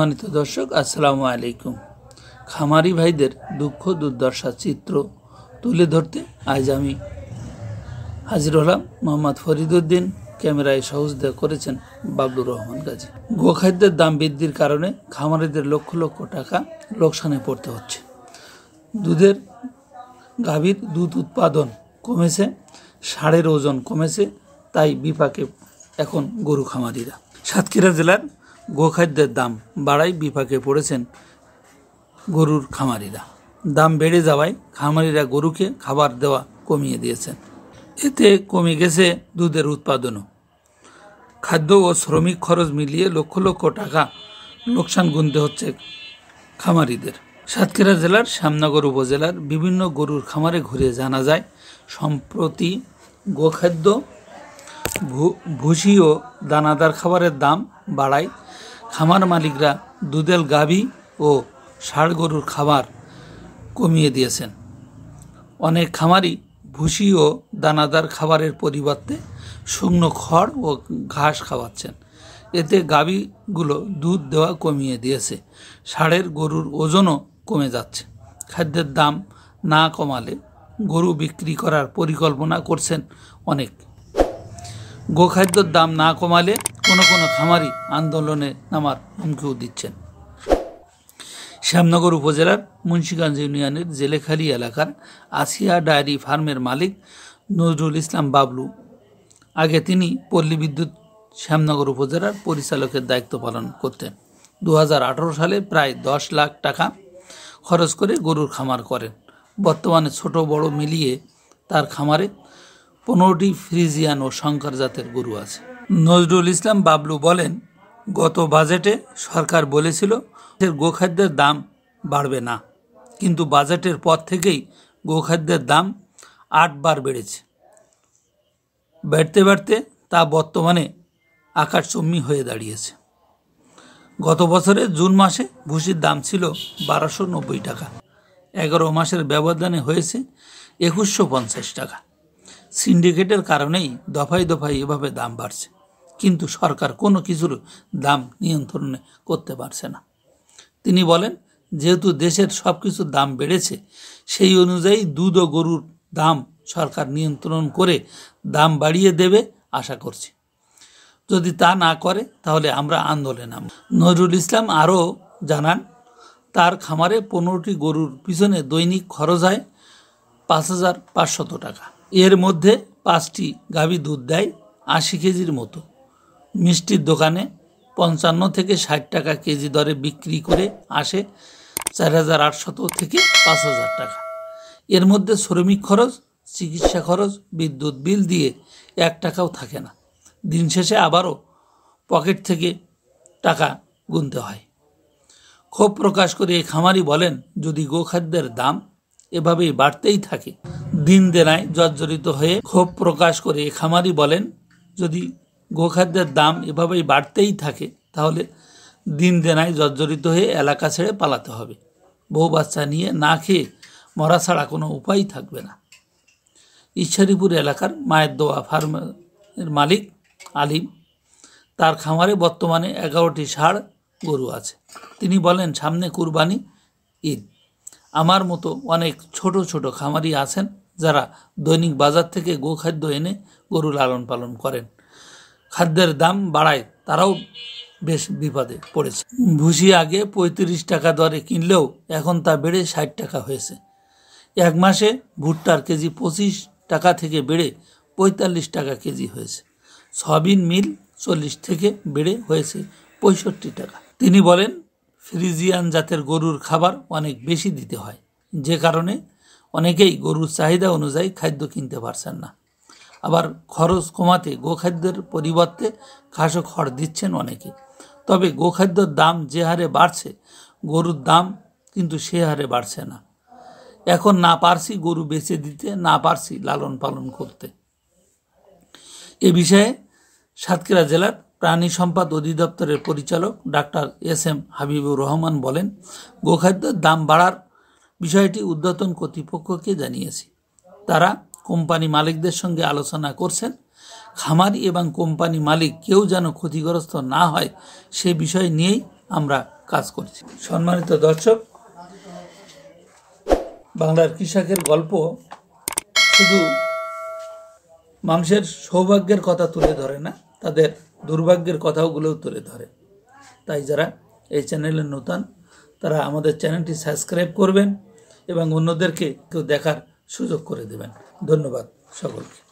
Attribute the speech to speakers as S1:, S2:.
S1: সম্মানিত দর্শক, আসসালামু আলাইকুম। খামারি ভাইদের দুঃখ দুর্দশা চিত্র তুলে ধরতে আজ আমি হাজির হলাম। মোহাম্মদ ফরিদউদ্দিন, ক্যামেরায় সহযোগিতা করেছেন বাবলুর রহমান গাজী। গোখাদ্যের দাম বৃদ্ধির কারণে খামারিদের লক্ষ লক্ষ টাকা লোকসানে পড়তে হচ্ছে। দুধের গাভীর দুধ উৎপাদন কমেছে, ষাঁড়ের ওজন কমেছে, তাই বিপাকে এখন গরু খামারিরা। সাতক্ষীরা জেলার গোখাদ্যের দাম বাড়ায় বিপাকে পড়েছেন গরুর খামারিরা। দাম বেড়ে যাওয়ায় খামারিরা গরুকে খাবার দেওয়া কমিয়ে দিয়েছেন। এতে কমে গেছে দুধের উৎপাদনও। খাদ্য ও শ্রমিক খরচ মিলিয়ে লক্ষ লক্ষ টাকা লোকসান গুনতে হচ্ছে খামারিদের। সাতক্ষীরা জেলার শ্যামনগর উপজেলার বিভিন্ন গরুর খামারে ঘুরে জানা যায়, সম্প্রতি গোখাদ্য, ভুসি ও দানাদার খাবারের দাম বাড়ায় খামার মালিকরা দুধের গাভী ও ষাঁড় গরুর খাবার কমিয়ে দিয়েছেন। অনেক খামারি ভুসি ও দানাদার খাবারের পরিবর্তে শুকনো খড় ও ঘাস খাওয়াচ্ছেন। এতে গাভীগুলো দুধ দেওয়া কমিয়ে দিয়েছে। ষাঁড়ের গরুর ওজনও কমে যাচ্ছে। খাদ্যের দাম না কমালে গরু বিক্রি করার পরিকল্পনা করছেন অনেক। গোখাদ্যের দাম না কমালে কোনো কোনো খামারি আন্দোলনে নামার হুমকিও দিচ্ছেন। শ্যামনগর উপজেলার মুন্সিগঞ্জ ইউনিয়নের জেলেখালী এলাকার আসিয়া ডায়েরি ফার্মের মালিক নজরুল ইসলাম বাবলু। আগে তিনি পল্লী বিদ্যুৎ শ্যামনগর উপজেলার পরিচালকের দায়িত্ব পালন করতেন। 2018 সালে প্রায় 10 লাখ টাকা খরচ করে গরুর খামার করেন। বর্তমানে ছোট বড় মিলিয়ে তার খামারে 15টি ফ্রিজিয়ান ও শঙ্কর জাতের গরু আছে। নজরুল ইসলাম বাবলু বলেন, গত বাজেটে সরকার বলেছিল গোখাদ্যের দাম বাড়বে না, কিন্তু বাজেটের পর থেকেই গোখাদ্যের দাম 8 বার বেড়েছে। বাড়তে বাড়তে তা বর্তমানে আকাশচুম্বী হয়ে দাঁড়িয়েছে। গত বছরের জুন মাসে ভুসির দাম ছিল 1290 টাকা। 11 মাসের ব্যবধানে হয়েছে 2150 টাকা। সিন্ডিকেটের কারণেই দফায় দফায় এভাবে দাম বাড়ছে, কিন্তু সরকার কোনো কিছুর দাম নিয়ন্ত্রণ করতে পারছে না। তিনি বলেন, যেহেতু দেশের সব কিছুর দাম বেড়েছে, সেই অনুযায়ী দুধ ও গরুর দাম সরকার নিয়ন্ত্রণ করে দাম বাড়িয়ে দেবে আশা করছি। যদি তা না করে তাহলে আমরা আন্দোলনে নামব। নজরুল ইসলাম আরও জানান, তার খামারে 15টি গরুর পিছনে দৈনিক খরচ হয় 5500 টাকা। এর মধ্যে 5টি গাভী দুধ দেয় 80 কেজির মতো। মিষ্টির দোকানে 55 থেকে 60 টাকা কেজি দরে বিক্রি করে আসে 4800 থেকে 5000 টাকা। এর মধ্যে শ্রমিক খরচ, চিকিৎসা খরচ, বিদ্যুৎ বিল দিয়ে 1 টাকাও থাকে না। দিন শেষে আবারও পকেট থেকে টাকা গুনতে হয়। ক্ষোভ প্রকাশ করে এই খামারি বলেন, যদি গোখাদ্যের দাম এভাবেই বাড়তেই থাকে, দিন দেনায় জর্জরিত হয়ে ক্ষোভ প্রকাশ করে এই খামারি বলেন, যদি গোখাদ্যের দাম এভাবেই বাড়তেই থাকে তাহলে দিন দেনায় জর্জরিত হয়ে এলাকা ছেড়ে পালাতে হবে। বউ বাচ্চা নিয়ে না খেয়ে মরা ছাড়া কোনো উপায় থাকবে না। ঈশ্বরীপুর এলাকার মায়ের দোয়া ফার্মের মালিক আলিম, তার খামারে বর্তমানে 11টি ষাঁড় গরু আছে। তিনি বলেন, সামনে কুরবানি ঈদ। আমার মতো অনেক ছোট ছোট খামারি আছেন যারা দৈনিক বাজার থেকে গোখাদ্য এনে গরু লালন পালন করেন। খাদ্যের দাম বাড়ায় তারাও বেশ বিপদে পড়েছে। ভুসি আগে 35 টাকা দরে কিনলেও এখন তা বেড়ে 60 টাকা হয়েছে। 1 মাসে ভুট্টার কেজি 25 টাকা থেকে বেড়ে 45 টাকা কেজি হয়েছে। সয়াবিন মিল 40 থেকে বেড়ে হয়েছে 65 টাকা। তিনি বলেন, ফ্রিজিয়ান জাতের গরুর খাবার অনেক বেশি দিতে হয়, যে কারণে অনেকেই গরুর চাহিদা অনুযায়ী খাদ্য কিনতে পারছেন না। আবার খরচ কমাতে গোখাদ্যের পরিবর্তে ঘাস ও খড় দিচ্ছেন অনেকে। তবে গোখাদ্যের দাম যে হারে বাড়ছে, গরুর দাম কিন্তু সে হারে বাড়ছে না। এখন না পারছি গরু বেচে দিতে, না পারছি লালন পালন করতে। এ বিষয়ে সাতক্ষীরা জেলার প্রাণী সম্পদ অধিদপ্তরের পরিচালক ডাক্তার SM হাবিবুর রহমান বলেন, গোখাদ্যের দাম বাড়ার বিষয়টি ঊর্ধ্বতন কর্তৃপক্ষকে জানিয়েছি। তারা কোম্পানি মালিকদের সঙ্গে আলোচনা করছেন। খামারি এবং কোম্পানি মালিক কেউ যেন ক্ষতিগ্রস্ত না হয় সে বিষয় নিয়েই আমরা কাজ করছি। সম্মানিত দর্শক, বাংলার কৃষকের গল্প শুধু মানুষের সৌভাগ্যের কথা তুলে ধরে না, তাদের দুর্ভাগ্যের কথাগুলোও তুলে ধরে। তাই যারা এই চ্যানেলে নতুন, তারা আমাদের চ্যানেলটি সাবস্ক্রাইব করবেন এবং অন্যদেরকে দেখার সুযোগ করে দেবেন। ধন্যবাদ সকলকে।